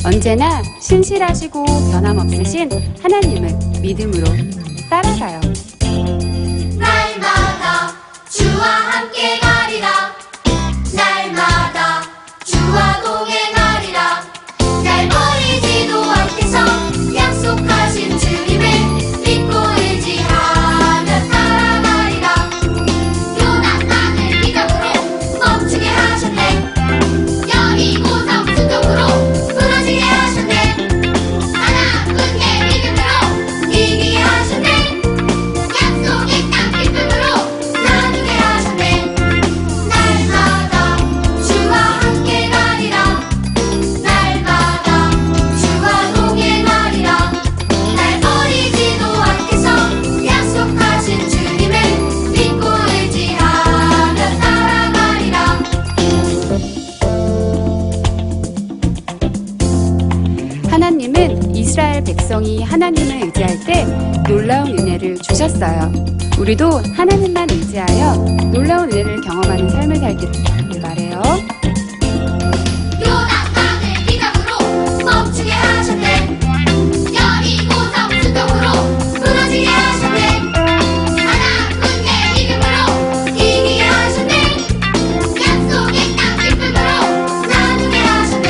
언제나 신실하시고 변함없으신 하나님을 믿음으로 따라가요. 날마다 주와 함께 가리라. 날마다 주와 동행하리라. 날 버리지도 않겠어. 약속하신 주님을 믿고 의지하며 따라가리라. 요나단을 기적으로 멈추게 하셨네. 여리고성 수동으로 무너지게 하셨네. 하나님의 믿음으로 이기게 하셨네. 약속의 땅 기쁨으로 나누게 하셨네. 날마다 주와 함께 가리라. 날마다 주와 동행하리라. 날 버리지도 않겠어. 약속하신 주님을 믿고 의지하며 따라가리라. 하나님은 이스라엘 백성이 하나님을 의지할 때 놀라운 은혜를 주셨어요. 우리도 하나님만 의지하여 놀라운 은혜를 경험하는 삶을 살기를 바라요. 요나단을 기적으로 멈추게 하셨네. 여리고성 수동으로 무너지게 하셨네. 하나님의 믿음으로 이기게 하셨네. 약속의 땅 기쁨으로 나누게 하셨네.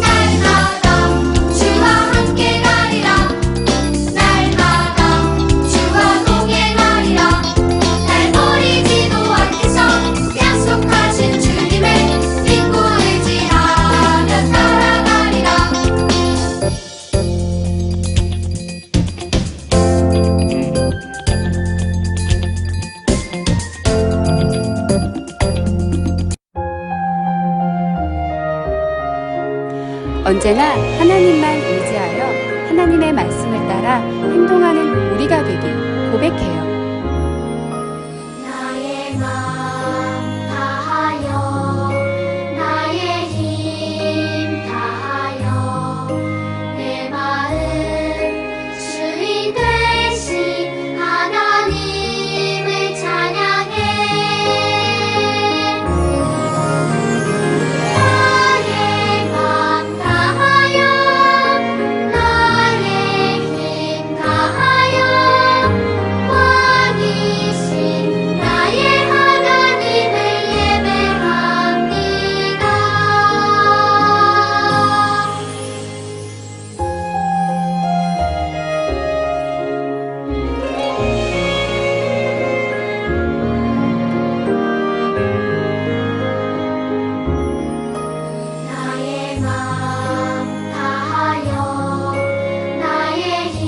날마다 주와 함께 가리라. 날마다 주와 동행하리라. 날 버리지도 않겠어. 약속하신 주님을 믿고 의지하며 따라가리라. 언제나 하나님만 의지하여 하나님의 말씀을 따라 행동하는 우리가 되길 고백해요. 나의 마음 다하여 나의 힘 다하여 내 마음 주인 되신 하나님을 찬양해. 나의 마음 다하여 나의 힘 다하여 왕이신 나의 하나님을 예배합니다. 나의 마음 다하여 나의 힘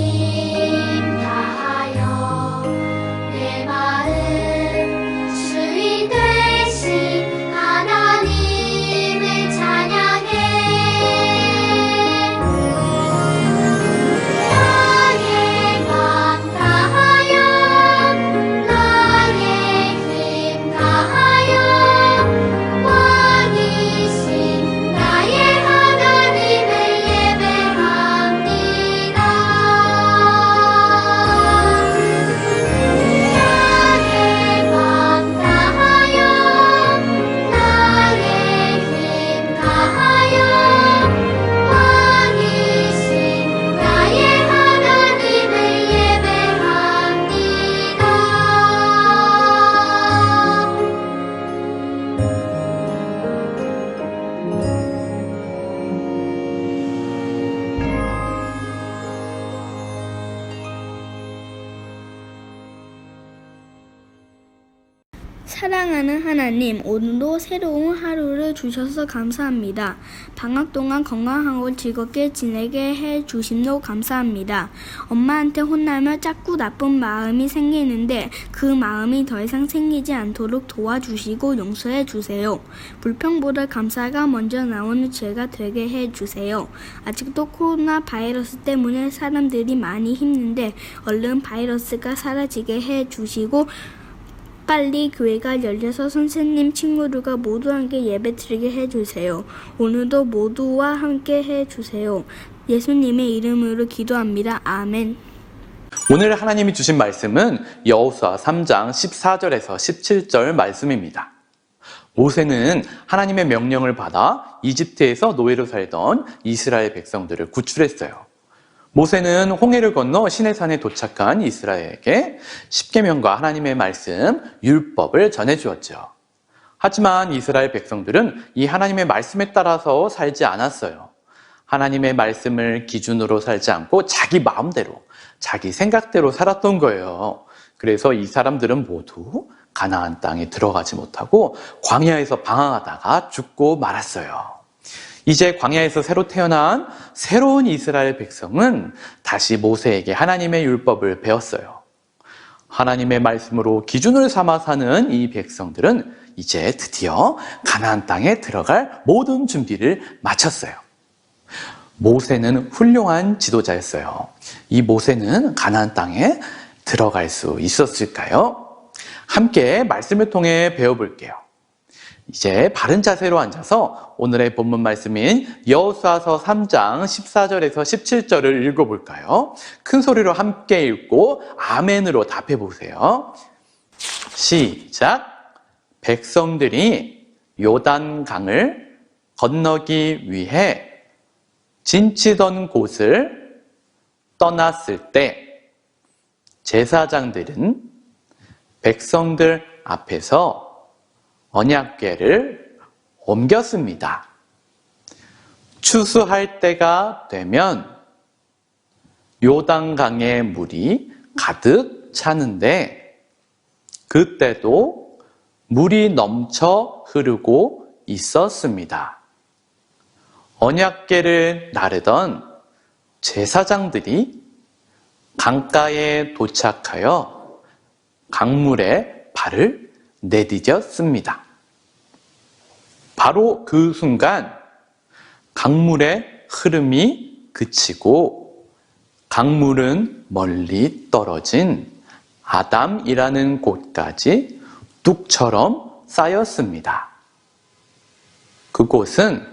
다하여 내 마음 주인 되신 하나님을 찬양해. 나의 마음 다하여 나의 힘 다하여 왕이신 나의 하나님을 예배합니다. 나의 마음 다하여 나의 힘 다하여 왕이신 나의 하나님을 예배합니다. 사랑하는 하나님, 오늘도 새로운 하루를 주셔서 감사합니다. 방학 동안 건강하고 즐겁게 지내게 해주심도 감사합니다. 엄마한테 혼나며 자꾸 나쁜 마음이 생기는데 그 마음이 더 이상 생기지 않도록 도와주시고 용서해 주세요. 불평보다 감사가 먼저 나오는 죄가 되게 해주세요. 아직도 코로나 바이러스 때문에 사람들이 많이 힘든데 얼른 바이러스가 사라지게 해주시고 빨리 교회가 열려서 선생님, 친구들과 모두 함께 예배드리게 해주세요. 오늘도 모두와 함께 해주세요. 예수님의 이름으로 기도합니다. 아멘. 오늘 하나님이 주신 말씀은 여호수아 3장 14절에서 17절 말씀입니다. 모세는 하나님의 명령을 받아 이집트에서 노예로 살던 이스라엘 백성들을 구출했어요. 모세는 홍해를 건너 시내산에 도착한 이스라엘에게 십계명과 하나님의 말씀, 율법을 전해주었죠. 하지만 이스라엘 백성들은 이 하나님의 말씀에 따라서 살지 않았어요. 하나님의 말씀을 기준으로 살지 않고 자기 마음대로, 자기 생각대로 살았던 거예요. 그래서 이 사람들은 모두 가나안 땅에 들어가지 못하고 광야에서 방황하다가 죽고 말았어요. 이제 광야에서 새로 태어난 새로운 이스라엘 백성은 다시 모세에게 하나님의 율법을 배웠어요. 하나님의 말씀으로 기준을 삼아 사는 이 백성들은 이제 드디어 가나안 땅에 들어갈 모든 준비를 마쳤어요. 모세는 훌륭한 지도자였어요. 이 모세는 가나안 땅에 들어갈 수 있었을까요? 함께 말씀을 통해 배워볼게요. 이제 바른 자세로 앉아서 오늘의 본문 말씀인 여호수아서 3장 14절에서 17절을 읽어볼까요? 큰 소리로 함께 읽고 아멘으로 답해 보세요. 시작! 백성들이 요단강을 건너기 위해 진치던 곳을 떠났을 때 제사장들은 백성들 앞에서 언약궤를 옮겼습니다. 추수할 때가 되면 요단강의 물이 가득 차는데 그때도 물이 넘쳐 흐르고 있었습니다. 언약궤를 나르던 제사장들이 강가에 도착하여 강물에 발을 내디뎠습니다. 바로 그 순간 강물의 흐름이 그치고 강물은 멀리 떨어진 아담이라는 곳까지 뚝처럼 쌓였습니다. 그곳은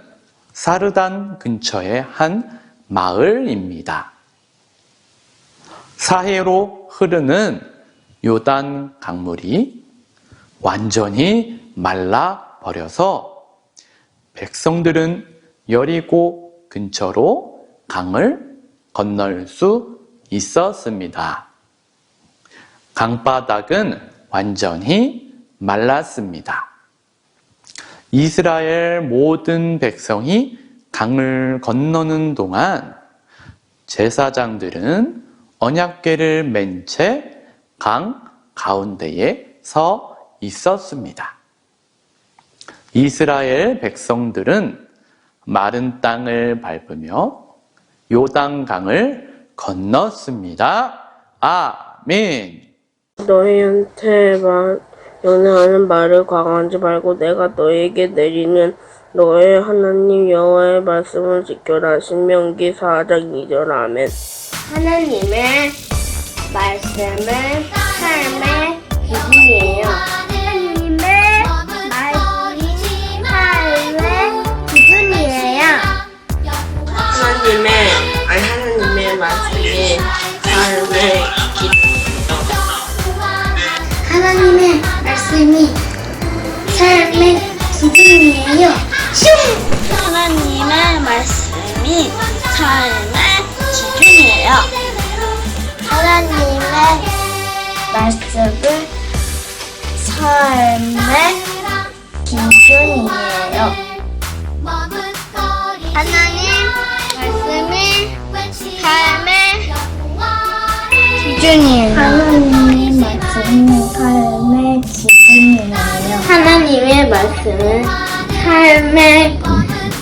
사르단 근처의 한 마을입니다. 사해로 흐르는 요단 강물이 완전히 말라버려서 백성들은 여리고 근처로 강을 건널 수 있었습니다. 강바닥은 완전히 말랐습니다. 이스라엘 모든 백성이 강을 건너는 동안 제사장들은 언약궤를 맨 채 강 가운데에 서 있었습니다. 이스라엘 백성들은 마른 땅을 밟으며 요단강을 건넜습니다. 아멘. 너희한테 연애하는 말을 과감하지 말고 내가 너에게 내리는 너의 하나님 여호와의 말씀을 지켜라. 신명기 4장 2절 아멘. 하나님의 말씀은 삶의 기준이에요. 하나님의 말씀이 삶의 기준이에요. 하나님의 말씀이 삶의 하나님의 말씀이 삶의 기준이에요. 하나님의 말씀이 삶의 기준이에요. 하나님의 말씀은 삶의 기준이에요. 하나님 말씀이 삶의 기준이에요. 하나님의 말씀은 삶의 기준이에요. 하나님의 말씀은 삶의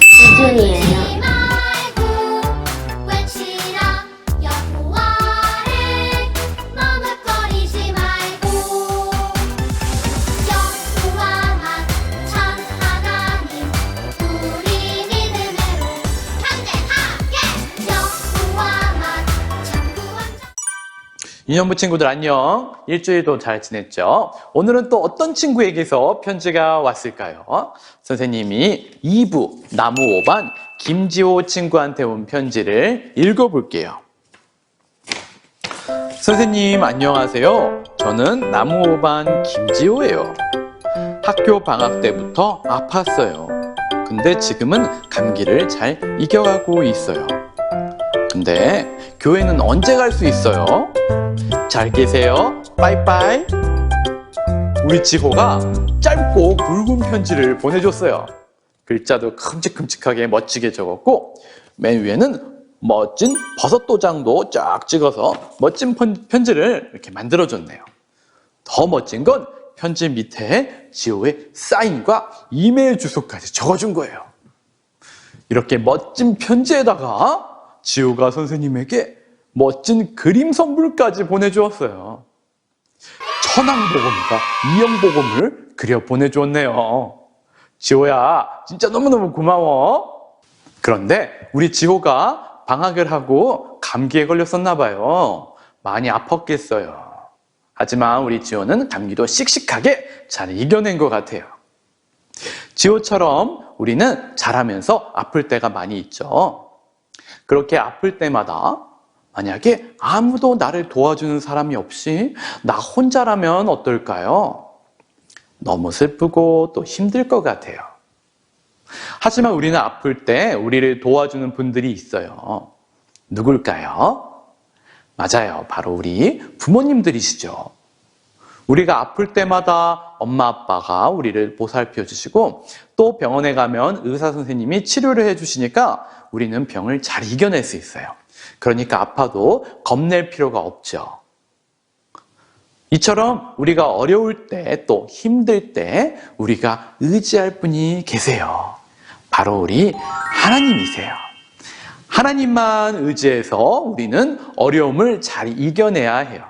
기준이에요. 유년부 친구들 안녕. 일주일도 잘 지냈죠? 오늘은 또 어떤 친구에게서 편지가 왔을까요? 선생님이 2부 나무 5반 김지호 친구한테 온 편지를 읽어볼게요. 선생님 안녕하세요. 저는 나무 5반 김지호예요. 학교 방학 때부터 아팠어요. 근데 지금은 감기를 잘 이겨가고 있어요. 근데 교회는 언제 갈 수 있어요? 잘 계세요. 빠이빠이. 우리 지호가 짧고 굵은 편지를 보내줬어요. 글자도 큼직큼직하게 멋지게 적었고 맨 위에는 멋진 버섯 도장도 쫙 찍어서 멋진 편지를 이렇게 만들어줬네요. 더 멋진 건 편지 밑에 지호의 사인과 이메일 주소까지 적어준 거예요. 이렇게 멋진 편지에다가 지호가 선생님에게 멋진 그림 선물까지 보내주었어요. 천왕복음과 이영복음을 그려 보내주었네요. 지호야, 진짜 너무너무 고마워. 그런데 우리 지호가 방학을 하고 감기에 걸렸었나 봐요. 많이 아팠겠어요. 하지만 우리 지호는 감기도 씩씩하게 잘 이겨낸 것 같아요. 지호처럼 우리는 자라면서 아플 때가 많이 있죠. 그렇게 아플 때마다 만약에 아무도 나를 도와주는 사람이 없이 나 혼자라면 어떨까요? 너무 슬프고 또 힘들 것 같아요. 하지만 우리는 아플 때 우리를 도와주는 분들이 있어요. 누굴까요? 맞아요. 바로 우리 부모님들이시죠. 우리가 아플 때마다 엄마 아빠가 우리를 보살펴 주시고 또 병원에 가면 의사 선생님이 치료를 해 주시니까 우리는 병을 잘 이겨낼 수 있어요. 그러니까 아파도 겁낼 필요가 없죠. 이처럼 우리가 어려울 때 또 힘들 때 우리가 의지할 분이 계세요. 바로 우리 하나님이세요. 하나님만 의지해서 우리는 어려움을 잘 이겨내야 해요.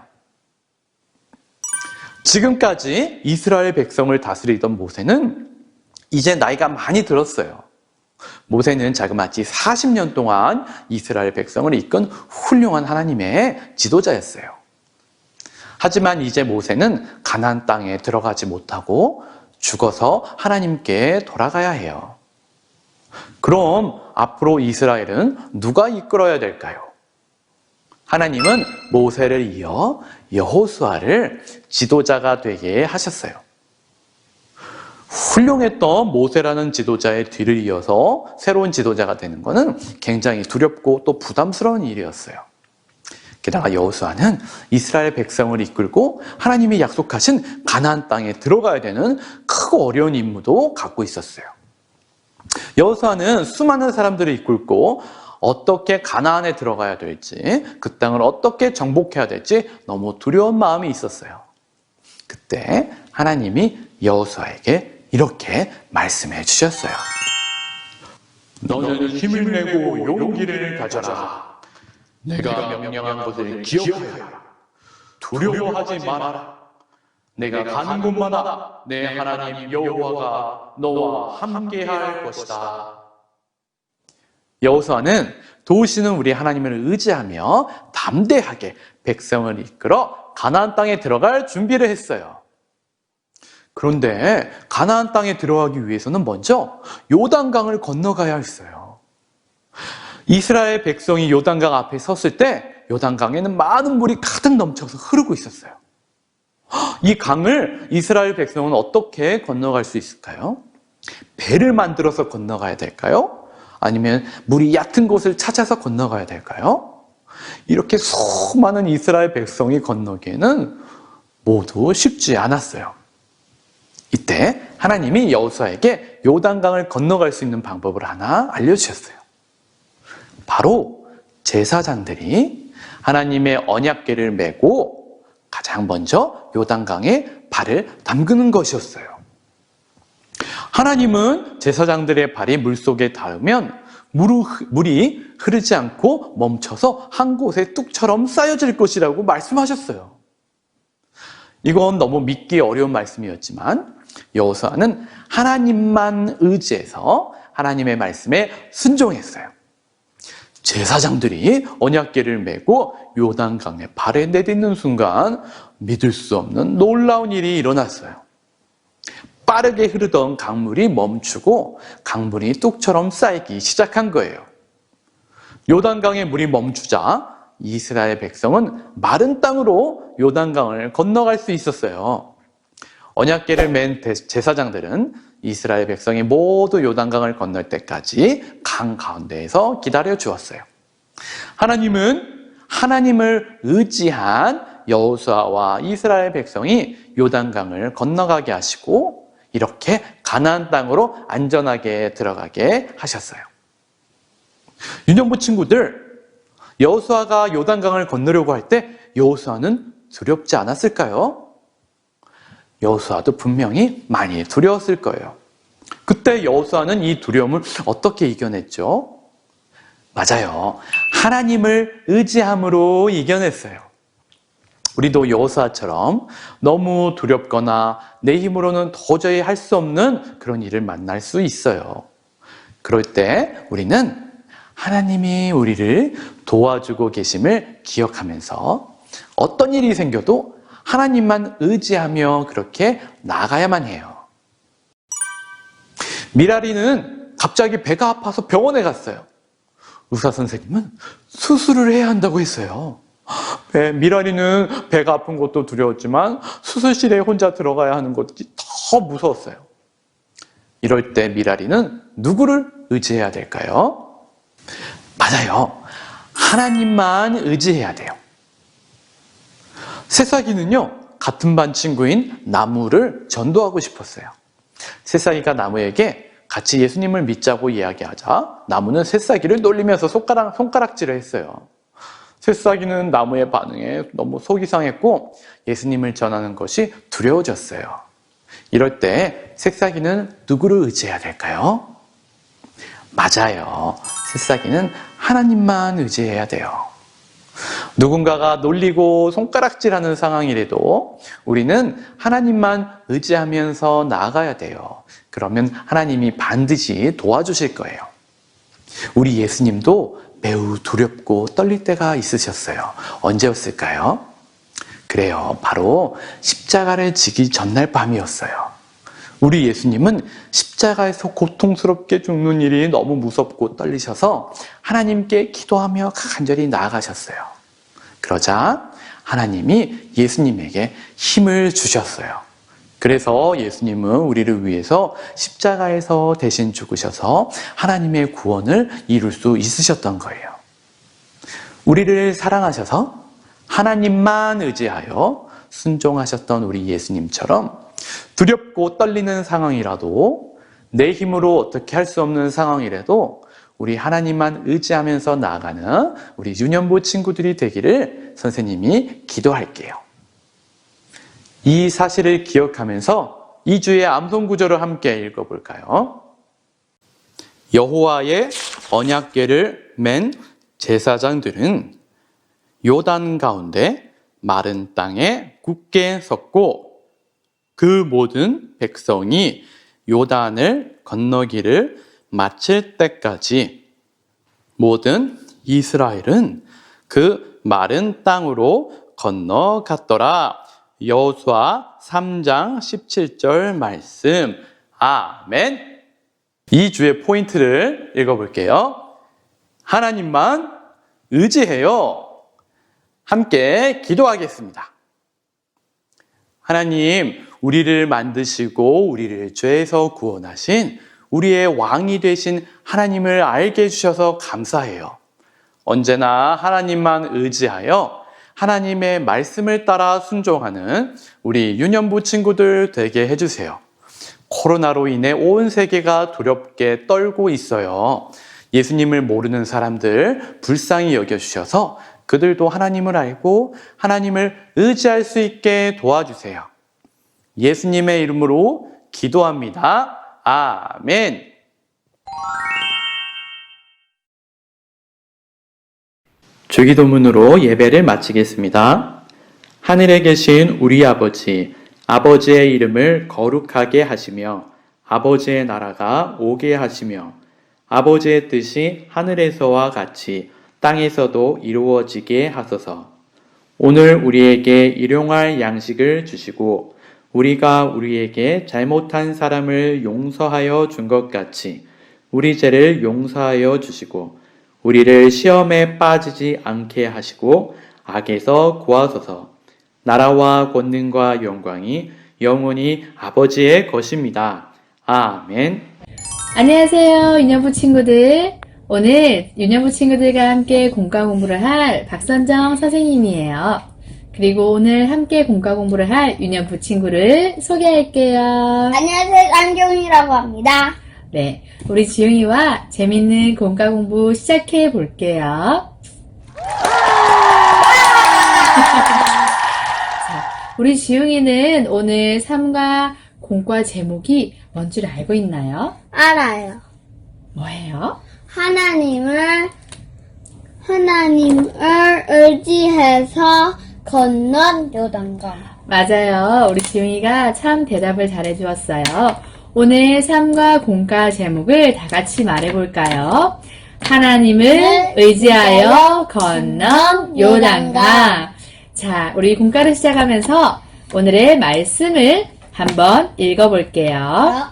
지금까지 이스라엘 백성을 다스리던 모세는 이제 나이가 많이 들었어요. 모세는 자그마치 40년 동안 이스라엘 백성을 이끈 훌륭한 하나님의 지도자였어요. 하지만 이제 모세는 가나안 땅에 들어가지 못하고 죽어서 하나님께 돌아가야 해요. 그럼 앞으로 이스라엘은 누가 이끌어야 될까요? 하나님은 모세를 이어 여호수아를 지도자가 되게 하셨어요. 훌륭했던 모세라는 지도자의 뒤를 이어서 새로운 지도자가 되는 것은 굉장히 두렵고 또 부담스러운 일이었어요. 게다가 여호수아는 이스라엘 백성을 이끌고 하나님이 약속하신 가나안 땅에 들어가야 되는 크고 어려운 임무도 갖고 있었어요. 여호수아는 수많은 사람들을 이끌고 어떻게 가나안에 들어가야 될지, 그 땅을 어떻게 정복해야 될지 너무 두려운 마음이 있었어요. 그때 하나님이 여호수아에게 이렇게 말씀해 주셨어요. 너는 힘을 내고 용기를 가져라. 내가 명령한 것을 기억하여라. 두려워하지 마라. 내가 가는 곳마다 내 하나님 여호와가 너와 함께할 것이다. 여호수아는 도우시는 우리 하나님을 의지하며 담대하게 백성을 이끌어 가나안 땅에 들어갈 준비를 했어요. 그런데 가나안 땅에 들어가기 위해서는 먼저 요단강을 건너가야 했어요. 이스라엘 백성이 요단강 앞에 섰을 때 요단강에는 많은 물이 가득 넘쳐서 흐르고 있었어요. 이 강을 이스라엘 백성은 어떻게 건너갈 수 있을까요? 배를 만들어서 건너가야 될까요? 아니면 물이 얕은 곳을 찾아서 건너가야 될까요? 이렇게 수많은 이스라엘 백성이 건너기에는 모두 쉽지 않았어요. 이때 하나님이 여호수아에게 요단강을 건너갈 수 있는 방법을 하나 알려주셨어요. 바로 제사장들이 하나님의 언약궤를 메고 가장 먼저 요단강에 발을 담그는 것이었어요. 하나님은 제사장들의 발이 물속에 닿으면 물이 흐르지 않고 멈춰서 한 곳에 뚝처럼 쌓여질 것이라고 말씀하셨어요. 이건 너무 믿기 어려운 말씀이었지만 여호수아는 하나님만 의지해서 하나님의 말씀에 순종했어요. 제사장들이 언약궤를 메고 요단강에 발에 내딛는 순간 믿을 수 없는 놀라운 일이 일어났어요. 빠르게 흐르던 강물이 멈추고 강물이 뚝처럼 쌓이기 시작한 거예요. 요단강의 물이 멈추자 이스라엘 백성은 마른 땅으로 요단강을 건너갈 수 있었어요. 언약궤를 맨 제사장들은 이스라엘 백성이 모두 요단강을 건널 때까지 강 가운데에서 기다려 주었어요. 하나님은 하나님을 의지한 여호수아와 이스라엘 백성이 요단강을 건너가게 하시고 이렇게 가나안 땅으로 안전하게 들어가게 하셨어요. 유년부 친구들, 여호수아가 요단강을 건너려고 할 때 여호수아는 두렵지 않았을까요? 여호수아도 분명히 많이 두려웠을 거예요. 그때 여호수아는 이 두려움을 어떻게 이겨냈죠? 맞아요. 하나님을 의지함으로 이겨냈어요. 우리도 여호수아처럼 너무 두렵거나 내 힘으로는 도저히 할 수 없는 그런 일을 만날 수 있어요. 그럴 때 우리는 하나님이 우리를 도와주고 계심을 기억하면서 어떤 일이 생겨도 하나님만 의지하며 그렇게 나가야만 해요. 미라리는 갑자기 배가 아파서 병원에 갔어요. 의사 선생님은 수술을 해야 한다고 했어요. 미라리는 배가 아픈 것도 두려웠지만 수술실에 혼자 들어가야 하는 것이 더 무서웠어요. 이럴 때 미라리는 누구를 의지해야 될까요? 맞아요. 하나님만 의지해야 돼요. 새싹이는요, 같은 반 친구인 나무를 전도하고 싶었어요. 새싹이가 나무에게 같이 예수님을 믿자고 이야기하자 나무는 새싹이를 놀리면서 손가락질을 했어요. 새싹이는 나무의 반응에 너무 속이 상했고 예수님을 전하는 것이 두려워졌어요. 이럴 때 새싹이는 누구를 의지해야 될까요? 맞아요. 새싹이는 하나님만 의지해야 돼요. 누군가가 놀리고 손가락질하는 상황이라도 우리는 하나님만 의지하면서 나아가야 돼요. 그러면 하나님이 반드시 도와주실 거예요. 우리 예수님도 매우 두렵고 떨릴 때가 있으셨어요. 언제였을까요? 그래요. 바로 십자가를 지기 전날 밤이었어요. 우리 예수님은 십자가에서 고통스럽게 죽는 일이 너무 무섭고 떨리셔서 하나님께 기도하며 간절히 나아가셨어요. 그러자 하나님이 예수님에게 힘을 주셨어요. 그래서 예수님은 우리를 위해서 십자가에서 대신 죽으셔서 하나님의 구원을 이룰 수 있으셨던 거예요. 우리를 사랑하셔서 하나님만 의지하여 순종하셨던 우리 예수님처럼 두렵고 떨리는 상황이라도 내 힘으로 어떻게 할 수 없는 상황이라도 우리 하나님만 의지하면서 나아가는 우리 유년부 친구들이 되기를 선생님이 기도할게요. 이 사실을 기억하면서 2주의 암송 구절을 함께 읽어볼까요? 여호와의 언약궤를 맨 제사장들은 요단 가운데 마른 땅에 굳게 섰고 그 모든 백성이 요단을 건너기를 마칠 때까지 모든 이스라엘은 그 마른 땅으로 건너갔더라. 여호수아 3장 17절 말씀. 아멘. 이 주의 포인트를 읽어볼게요. 하나님만 의지해요. 함께 기도하겠습니다. 하나님, 우리를 만드시고 우리를 죄에서 구원하신 우리의 왕이 되신 하나님을 알게 해주셔서 감사해요. 언제나 하나님만 의지하여 하나님의 말씀을 따라 순종하는 우리 유년부 친구들 되게 해주세요. 코로나로 인해 온 세계가 두렵게 떨고 있어요. 예수님을 모르는 사람들 불쌍히 여겨주셔서 그들도 하나님을 알고 하나님을 의지할 수 있게 도와주세요. 예수님의 이름으로 기도합니다. 아멘. 주기도문으로 예배를 마치겠습니다. 하늘에 계신 우리 아버지, 아버지의 이름을 거룩하게 하시며 아버지의 나라가 오게 하시며 아버지의 뜻이 하늘에서와 같이 땅에서도 이루어지게 하소서. 오늘 우리에게 일용할 양식을 주시고 우리가 우리에게 잘못한 사람을 용서하여 준 것 같이 우리 죄를 용서하여 주시고 우리를 시험에 빠지지 않게 하시고 악에서 구하소서. 나라와 권능과 영광이 영원히 아버지의 것입니다. 아멘. 안녕하세요, 유년부 친구들. 오늘 유년부 친구들과 함께 공과 공부를 할 박선정 선생님이에요. 그리고 오늘 함께 공과 공부를 할 유년부 친구를 소개할게요. 안녕하세요. 안경이라고 합니다. 네, 우리 지웅이와 재밌는 공과 공부 시작해 볼게요. 자, 우리 지웅이는 오늘 3과 공과 제목이 뭔 줄 알고 있나요? 알아요. 뭐예요? 하나님을 의지해서 건넌 요단강. 맞아요. 우리 지웅이가 참 대답을 잘해 주었어요. 오늘 3과 공과 제목을 다 같이 말해 볼까요? 하나님을 의지하여 건넌 요단강. 자, 우리 공과를 시작하면서 오늘의 말씀을 한번 읽어 볼게요.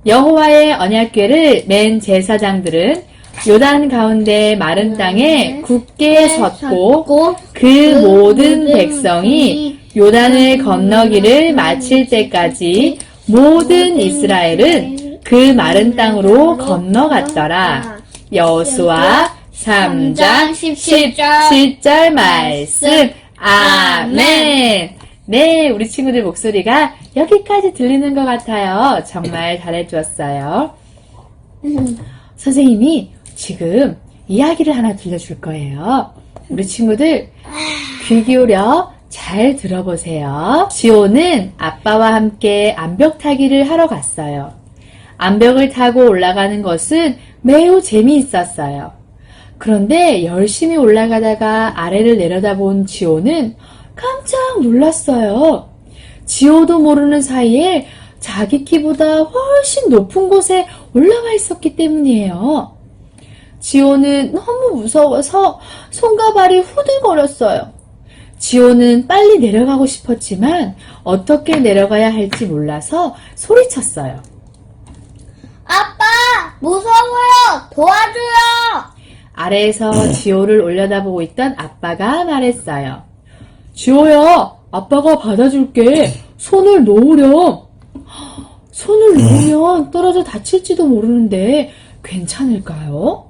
여호와의 언약궤를 맨 제사장들은 요단 가운데 마른 땅에 굳게 섰고 그 모든 백성이 요단을 건너기를 마칠 때까지 모든 이스라엘은 그 마른 땅으로 건너갔더라. 여호수아 3장 17절 말씀. 아멘. 네, 우리 친구들 목소리가 여기까지 들리는 것 같아요. 정말 잘해주었어요. 선생님이 지금 이야기를 하나 들려줄 거예요. 우리 친구들 귀 기울여 잘 들어보세요. 지호는 아빠와 함께 암벽 타기를 하러 갔어요. 암벽을 타고 올라가는 것은 매우 재미있었어요. 그런데 열심히 올라가다가 아래를 내려다본 지호는 깜짝 놀랐어요. 지호도 모르는 사이에 자기 키보다 훨씬 높은 곳에 올라가 있었기 때문이에요. 지호는 너무 무서워서 손과 발이 후들거렸어요. 지호는 빨리 내려가고 싶었지만 어떻게 내려가야 할지 몰라서 소리쳤어요. 아빠, 무서워요. 도와줘요. 아래에서 지호를 올려다보고 있던 아빠가 말했어요. 지호야, 아빠가 받아줄게. 손을 놓으렴. 손을 놓으면 떨어져 다칠지도 모르는데 괜찮을까요?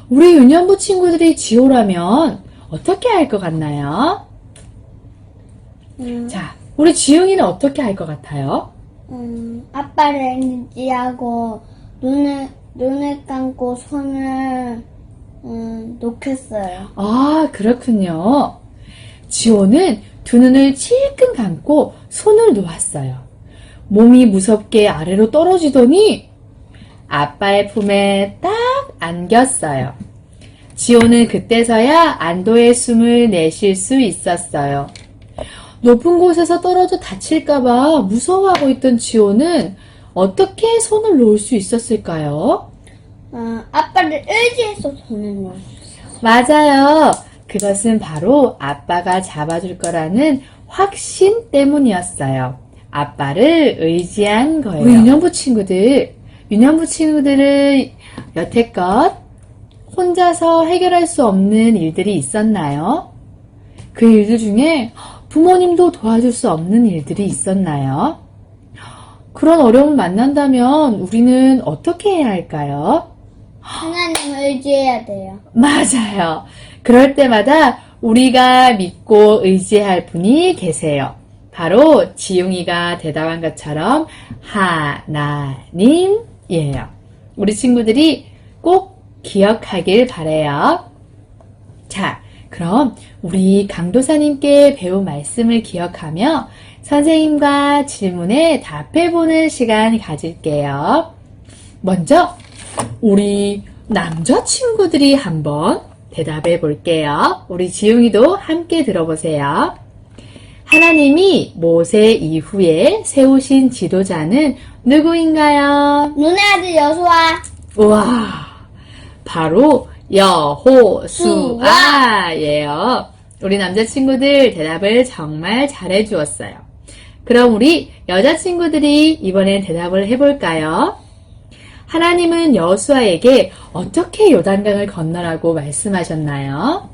우리 유년부 친구들이 지호라면 어떻게 할 것 같나요? 자, 우리 지웅이는 어떻게 할 것 같아요? 아빠를 의지하고 눈을 감고 손을 놓겠어요. 아, 그렇군요. 지호는 두 눈을 찔끔 감고 손을 놓았어요. 몸이 무섭게 아래로 떨어지더니 아빠의 품에 딱 안겼어요. 지호는 그때서야 안도의 숨을 내쉴 수 있었어요. 높은 곳에서 떨어져 다칠까봐 무서워하고 있던 지호는 어떻게 손을 놓을 수 있었을까요? 아빠를 의지해서 손을 놓았어요. 맞아요. 그것은 바로 아빠가 잡아줄 거라는 확신 때문이었어요. 아빠를 의지한 거예요. 우리 유년부 친구들은 여태껏 혼자서 해결할 수 없는 일들이 있었나요? 그 일들 중에 부모님도 도와줄 수 없는 일들이 있었나요? 그런 어려움을 만난다면 우리는 어떻게 해야 할까요? 하나님을 의지해야 돼요. 맞아요. 그럴 때마다 우리가 믿고 의지할 분이 계세요. 바로 지웅이가 대답한 것처럼 하나님이에요. 우리 친구들이 꼭 기억하길 바래요. 자, 그럼 우리 강도사님께 배운 말씀을 기억하며 선생님과 질문에 답해보는 시간 가질게요. 먼저 우리 남자친구들이 한번 대답해 볼게요. 우리 지웅이도 함께 들어보세요. 하나님이 모세 이후에 세우신 지도자는 누구인가요? 눈의 아들 여수아. 우와, 바로 여호수아예요. 우리 남자친구들 대답을 정말 잘해 주었어요. 그럼 우리 여자친구들이 이번엔 대답을 해볼까요? 하나님은 여호수아에게 어떻게 요단강을 건너라고 말씀하셨나요?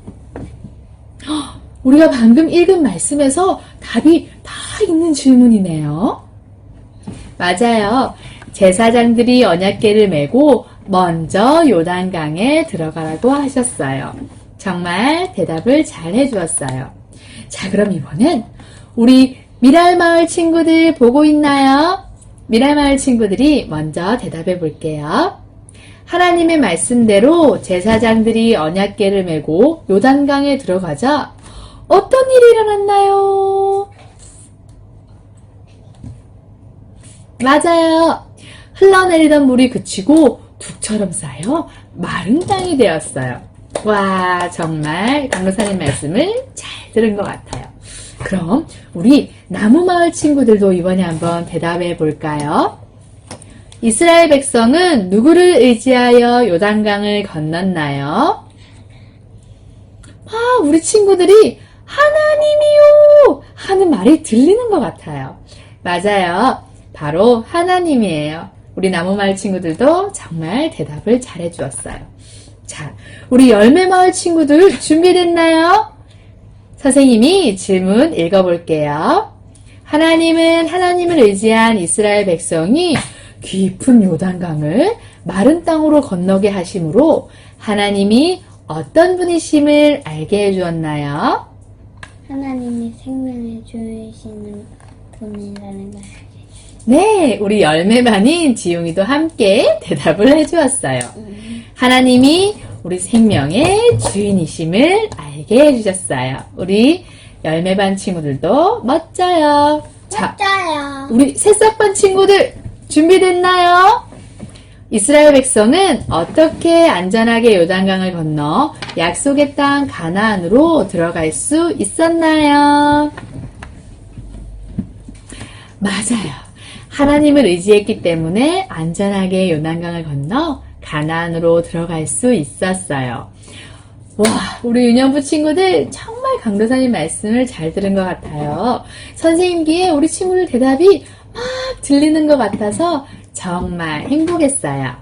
우리가 방금 읽은 말씀에서 답이 다 있는 질문이네요. 맞아요. 제사장들이 언약궤를 메고 먼저 요단강에 들어가라고 하셨어요. 정말 대답을 잘 해주었어요. 자, 그럼 이번엔 우리 미랄마을 친구들 보고 있나요? 미랄마을 친구들이 먼저 대답해 볼게요. 하나님의 말씀대로 제사장들이 언약궤를 메고 요단강에 들어가자 어떤 일이 일어났나요? 맞아요. 흘러내리던 물이 그치고 둑처럼 쌓여 마른 땅이 되었어요. 와, 정말 강도사님 말씀을 잘 들은 것 같아요. 그럼 우리 나무마을 친구들도 이번에 한번 대답해 볼까요? 이스라엘 백성은 누구를 의지하여 요단강을 건넜나요? 우리 친구들이 하나님이요! 하는 말이 들리는 것 같아요. 맞아요. 바로 하나님이에요. 우리 나무마을 친구들도 정말 대답을 잘해 주었어요. 자, 우리 열매마을 친구들 준비됐나요? 선생님이 질문 읽어볼게요. 하나님은 하나님을 의지한 이스라엘 백성이 깊은 요단강을 마른 땅으로 건너게 하심으로 하나님이 어떤 분이심을 알게 해주었나요? 하나님이 생명을 주시는 분이라는 걸. 네, 우리 열매반인 지용이도 함께 대답을 해주었어요. 하나님이 우리 생명의 주인이심을 알게 해주셨어요. 우리 열매반 친구들도 멋져요. 자, 맞아요. 우리 새싹반 친구들 준비됐나요? 이스라엘 백성은 어떻게 안전하게 요단강을 건너 약속의 땅 가나안으로 들어갈 수 있었나요? 맞아요. 하나님을 의지했기 때문에 안전하게 요단강을 건너 가나안으로 들어갈 수 있었어요. 와, 우리 유년부 친구들 정말 강도사님 말씀을 잘 들은 것 같아요. 선생님 귀에 우리 친구들 대답이 막 들리는 것 같아서 정말 행복했어요.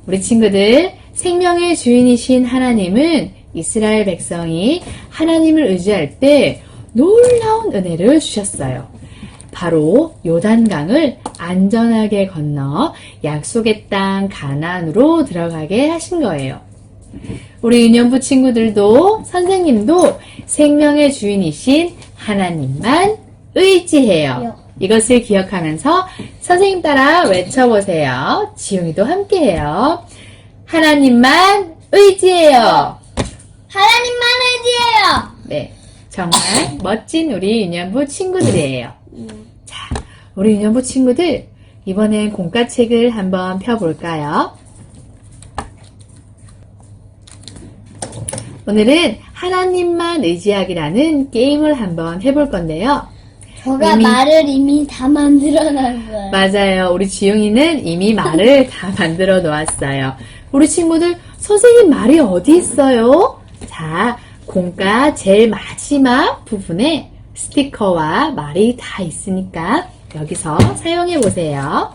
우리 친구들, 생명의 주인이신 하나님은 이스라엘 백성이 하나님을 의지할 때 놀라운 은혜를 주셨어요. 바로 요단강을 안전하게 건너 약속의 땅 가나안으로 들어가게 하신 거예요. 우리 유년부 친구들도 선생님도 생명의 주인이신 하나님만 의지해요. 이것을 기억하면서 선생님 따라 외쳐보세요. 지용이도 함께해요. 하나님만 의지해요. 하나님만 의지해요. 네, 정말 멋진 우리 유년부 친구들이에요. 자, 우리 유년부 친구들 이번엔 공과책을 한번 펴볼까요? 오늘은 하나님만 의지하기라는 게임을 한번 해볼 건데요. 저가 말을 이미 다 만들어놨어요. 맞아요. 우리 지용이는 이미 말을 다 만들어 놓았어요. 우리 친구들, 선생님 말이 어디 있어요? 자, 공과 제일 마지막 부분에 스티커와 말이 다 있으니까 여기서 사용해 보세요.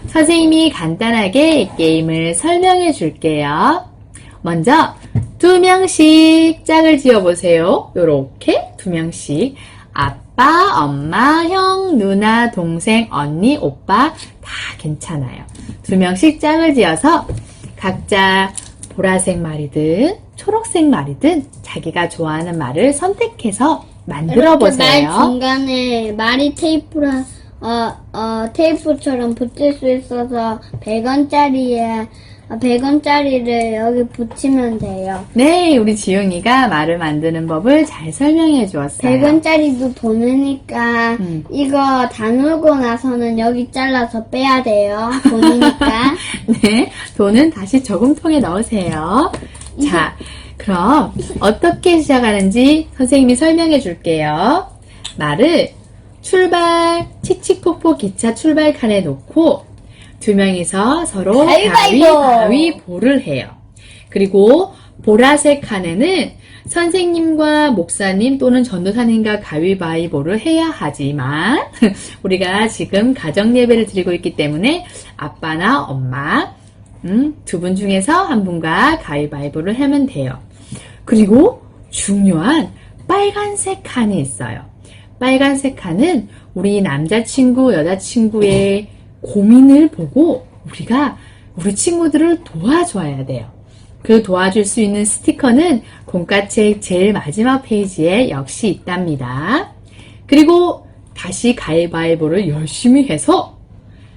선생님이 간단하게 게임을 설명해 줄게요. 먼저 2명씩 짝을 지어보세요. 요렇게 2명씩. 아빠, 엄마, 형, 누나, 동생, 언니, 오빠 다 괜찮아요. 2명씩 짝을 지어서 각자 보라색 말이든 초록색 말이든 자기가 좋아하는 말을 선택해서 만들어 보세요. 말 중간에 말이 테이프처럼 붙일 수 있어서 100원짜리를 여기 붙이면 돼요. 네, 우리 지용이가 말을 만드는 법을 잘 설명해 주었어요. 100원짜리도 돈이니까 이거 다 놀고 나서는 여기 잘라서 빼야 돼요. 돈이니까. 네, 돈은 다시 저금통에 넣으세요. 자, 그럼 어떻게 시작하는지 선생님이 설명해 줄게요. 말을 출발, 칙칙폭폭 기차 출발칸에 놓고 2명이서 서로 가위바위보. 가위보를 해요. 그리고 보라색 칸에는 선생님과 목사님 또는 전도사님과 가위바위보를 해야 하지만 우리가 지금 가정 예배를 드리고 있기 때문에 아빠나 엄마 두 분 중에서 한 분과 가위바위보를 하면 돼요. 그리고 중요한 빨간색 칸이 있어요. 빨간색 칸은 우리 남자친구, 여자친구의 고민을 보고 우리가 우리 친구들을 도와줘야 돼요. 그 도와줄 수 있는 스티커는 공과책 제일 마지막 페이지에 역시 있답니다. 그리고 다시 가위바위보를 열심히 해서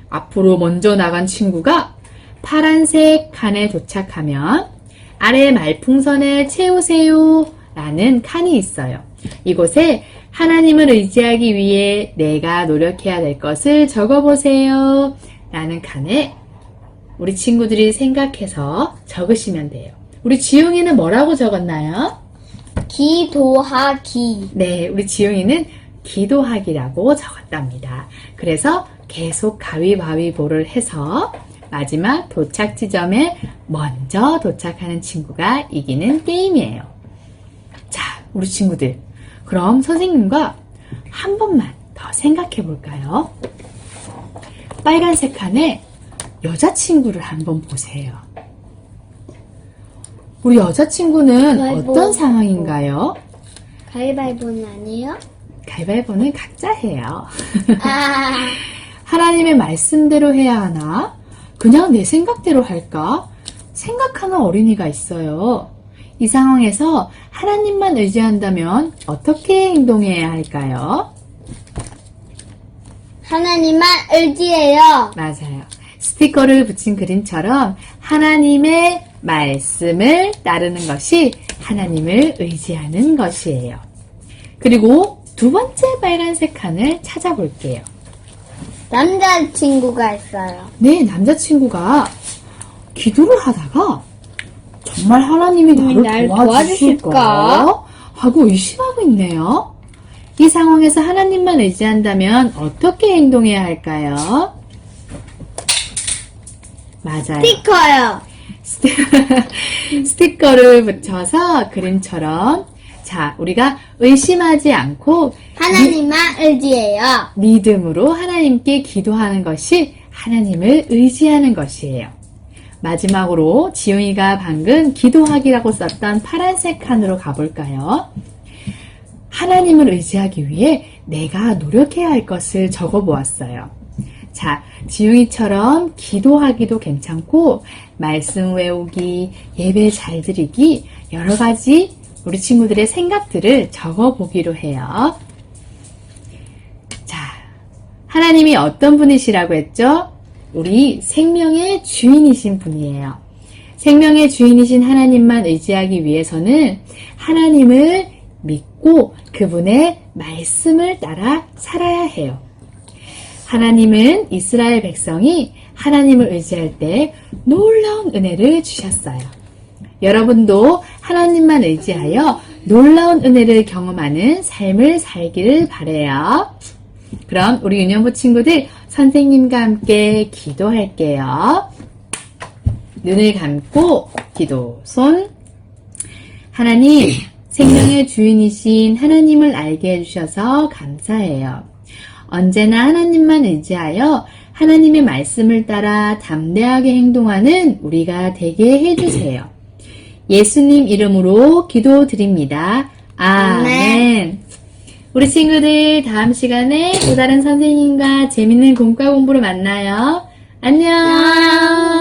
앞으로 먼저 나간 친구가 파란색 칸에 도착하면 아래 말풍선에 채우세요 라는 칸이 있어요. 이곳에 하나님을 의지하기 위해 내가 노력해야 될 것을 적어보세요 라는 칸에 우리 친구들이 생각해서 적으시면 돼요. 우리 지용이는 뭐라고 적었나요? 기도하기. 네, 우리 지용이는 기도하기라고 적었답니다. 그래서 계속 가위바위보를 해서 마지막 도착 지점에 먼저 도착하는 친구가 이기는 게임이에요. 자, 우리 친구들. 그럼 선생님과 한 번만 더 생각해 볼까요? 빨간색 칸에 여자친구를 한번 보세요. 우리 여자친구는 가위바위보. 어떤 상황인가요? 가위바위보는 아니에요? 가위바위보는 각자 해요. 아, 하나님의 말씀대로 해야 하나? 그냥 내 생각대로 할까? 생각하는 어린이가 있어요. 이 상황에서 하나님만 의지한다면 어떻게 행동해야 할까요? 하나님만 의지해요. 맞아요. 스티커를 붙인 그림처럼 하나님의 말씀을 따르는 것이 하나님을 의지하는 것이에요. 그리고 두 번째 빨간색 칸을 찾아볼게요. 남자친구가 있어요. 네, 남자친구가 기도를 하다가 정말 하나님이 나를 날 도와주실까? 도와주실까? 하고 의심하고 있네요. 이 상황에서 하나님만 의지한다면 어떻게 행동해야 할까요? 맞아요. 스티커요. 스티커를 붙여서 그림처럼 자, 우리가 의심하지 않고 하나님만 의지해요. 믿음으로 하나님께 기도하는 것이 하나님을 의지하는 것이에요. 마지막으로 지용이가 방금 기도하기라고 썼던 파란색 칸으로 가볼까요? 하나님을 의지하기 위해 내가 노력해야 할 것을 적어보았어요. 자, 지용이처럼 기도하기도 괜찮고 말씀 외우기, 예배 잘 드리기 여러 가지 우리 친구들의 생각들을 적어보기로 해요. 자, 하나님이 어떤 분이시라고 했죠? 우리 생명의 주인이신 분이에요. 생명의 주인이신 하나님만 의지하기 위해서는 하나님을 믿고 그분의 말씀을 따라 살아야 해요. 하나님은 이스라엘 백성이 하나님을 의지할 때 놀라운 은혜를 주셨어요. 여러분도 하나님만 의지하여 놀라운 은혜를 경험하는 삶을 살기를 바라요. 그럼 우리 유년부 친구들 선생님과 함께 기도할게요. 눈을 감고 기도 손. 하나님, 생명의 주인이신 하나님을 알게 해주셔서 감사해요. 언제나 하나님만 의지하여 하나님의 말씀을 따라 담대하게 행동하는 우리가 되게 해주세요. 예수님 이름으로 기도드립니다. 아멘. 우리 친구들 다음 시간에 또 다른 선생님과 재밌는 공과 공부로 만나요. 안녕.